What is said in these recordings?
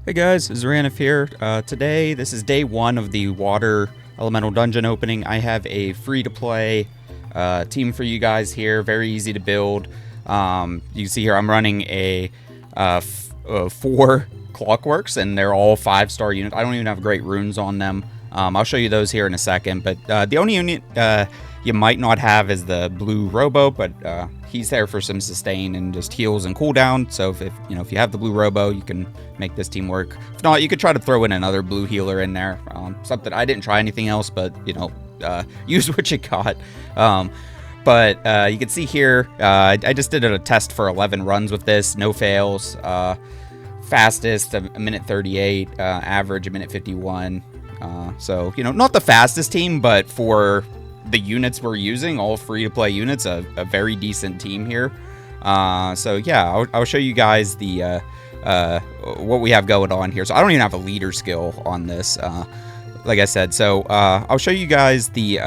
Hey guys, Xoranath here. Today, this is day one of the Water Elemental Dungeon opening. I have a free-to-play team for you guys here. Very easy to build. You can see here I'm running a 4 Clockworks, and they're all 5-star units. I don't even have great runes on them. I'll show you those here in a second. But the only unit you might not have is the blue Robo, but he's there for some sustain and just heals and cooldown. So if you have the blue Robo, you can make this team work. If not, you could try to throw in another blue healer in there. Something I didn't try anything else, but use what you got. But you can see here, I just did a test for 11 runs with this, no fails. Fastest a minute 38, average a minute 51. So not the fastest team, but for the units we're using, all free-to-play units, a very decent team here. So yeah, I'll show you guys the what we have going on here. So I don't even have a leader skill on this, like I said. So I'll show you guys the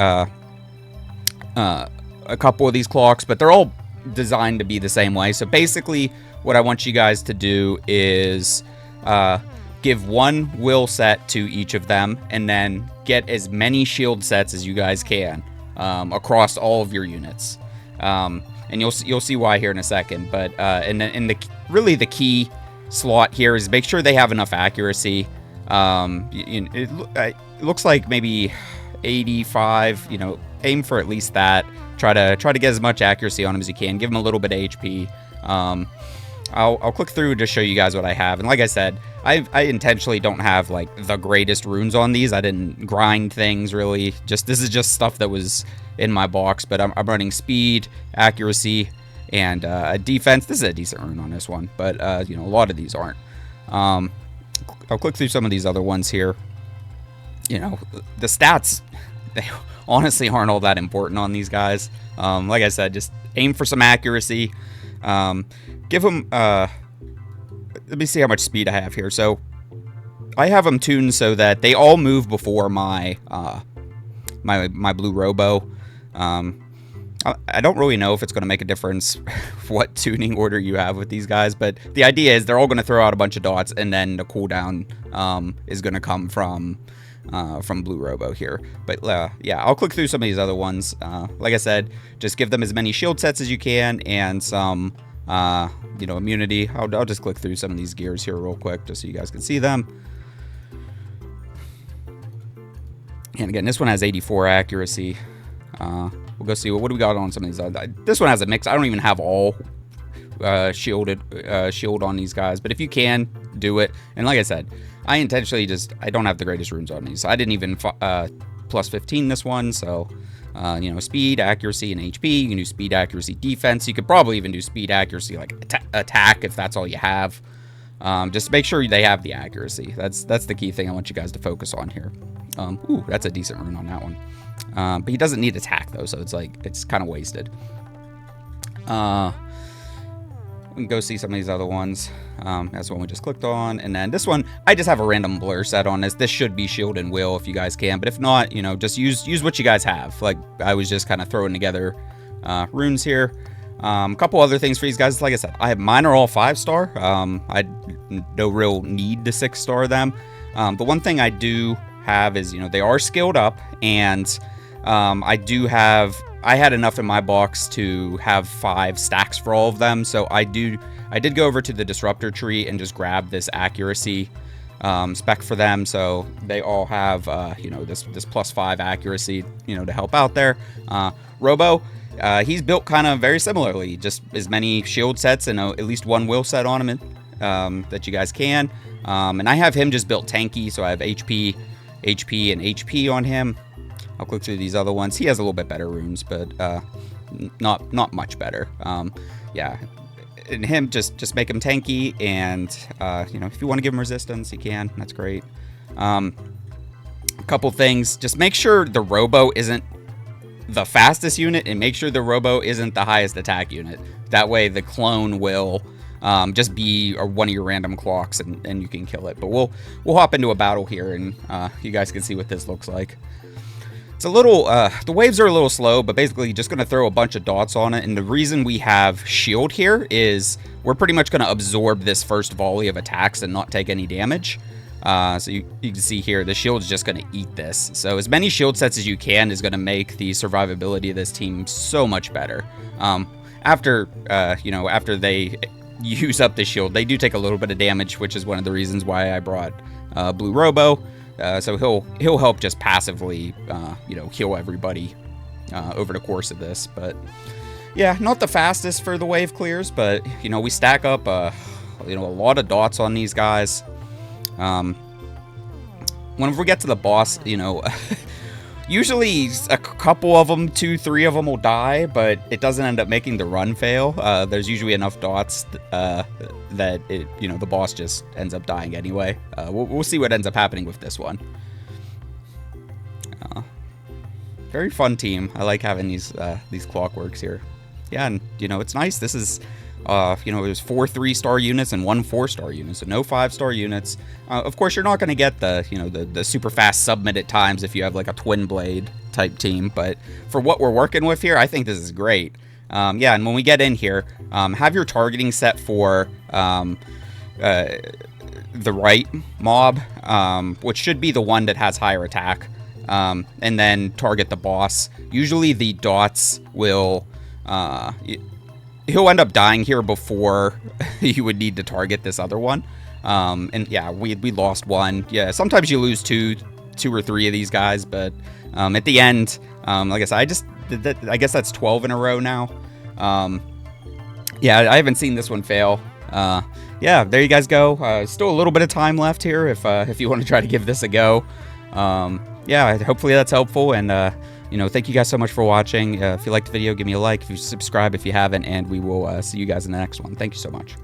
a couple of these clocks, but they're all designed to be the same way. So basically, what I want you guys to do is give one will set to each of them, and then get as many shield sets as you guys can across all of your units. And you'll see why here in a second. But really the key slot here is make sure they have enough accuracy. It looks like maybe 85. Aim for at least that. Try to get as much accuracy on them as you can. Give them a little bit of HP. I'll click through to show you guys what I have. And like I said, I intentionally don't have like the greatest runes on these. I didn't grind things really. This is just stuff that was in my box. But I'm running speed, accuracy, and defense. This is a decent rune on this one, but a lot of these aren't. I'll click through some of these other ones here. The stats, they honestly aren't all that important on these guys. Like I said, just aim for some accuracy. Give them, let me see how much speed I have here. So I have them tuned so that they all move before my my blue Robo. I don't really know if it's going to make a difference what tuning order you have with these guys, but the idea is they're all going to throw out a bunch of dots, and then the cooldown is going to come from blue Robo here. But yeah, I'll click through some of these other ones. Like I said, just give them as many shield sets as you can, and some immunity. I'll just click through some of these gears here real quick just so you guys can see them. And again, this one has 84 accuracy. We'll go see what do we got on some of these other. This one has a mix. I don't even have all shield on these guys, but if you can, do it. And like I said, I intentionally I don't have the greatest runes on these. I didn't even plus 15 this one, so speed, accuracy, and HP. You can do speed, accuracy, defense. You could probably even do speed, accuracy, like attack if that's all you have. Just make sure they have the accuracy. That's the key thing I want you guys to focus on here. Ooh, that's a decent rune on that one. But he doesn't need attack though, so it's kind of wasted. We can go see some of these other ones. That's the one we just clicked on. And then this one, I just have a random blur set on this. This should be shield and will if you guys can. But if not, just use what you guys have. Like, I was just kind of throwing together runes here. A couple other things for these guys. Like I said, mine are all 5-star. I no real need to 6-star them. The one thing I do have is, they are skilled up. And I had enough in my box to have 5 stacks for all of them, so I did go over to the disruptor tree and just grab this accuracy spec for them, so they all have this +5 accuracy to help out there. Robo, he's built kind of very similarly, just as many shield sets and at least one will set on him that you guys can. And I have him just built tanky, so I have HP, and HP on him. I'll click through these other ones. He has a little bit better runes, but not much better. Yeah, and him just make him tanky, and if you want to give him resistance, you can. That's great. A couple things. Just make sure the Robo isn't the fastest unit, and make sure the Robo isn't the highest attack unit. That way, the clone will just be one of your random clocks, and you can kill it. But we'll hop into a battle here, and you guys can see what this looks like. It's a little, the waves are a little slow, but basically just going to throw a bunch of dots on it. And the reason we have shield here is we're pretty much going to absorb this first volley of attacks and not take any damage. So you can see here, the shield's just going to eat this. So as many shield sets as you can is going to make the survivability of this team so much better. After they use up the shield, they do take a little bit of damage, which is one of the reasons why I brought Blue Robo. So he'll help just passively, heal everybody over the course of this. But yeah, not the fastest for the wave clears, but we stack up a lot of dots on these guys. Whenever we get to the boss, usually a couple of them, 2-3 of them will die, but it doesn't end up making the run fail. There's usually enough dots that the boss just ends up dying anyway. We'll see what ends up happening with this one. Very fun team. I like having these clockworks here. Yeah, and it's nice. This is there's 4 3-star units and 1 4-star unit, so no 5-star units. Of course, you're not going to get the super fast submit at times if you have like a twin blade type team, but for what we're working with here, I think this is great. Yeah, and when we get in here, have your targeting set for the right mob, which should be the one that has higher attack, and then target the boss. Usually the dots will he'll end up dying here before you would need to target this other one. And yeah, we lost one. Yeah, sometimes you lose two or 3 of these guys, but at the end, like I said, I guess that's 12 in a row now. Yeah, I haven't seen this one fail. Yeah, there you guys go. Still a little bit of time left here if you want to try to give this a go. Yeah, hopefully that's helpful, and thank you guys so much for watching. If you liked the video, give me a like. If you subscribe if you haven't, and we will see you guys in the next one. Thank you so much.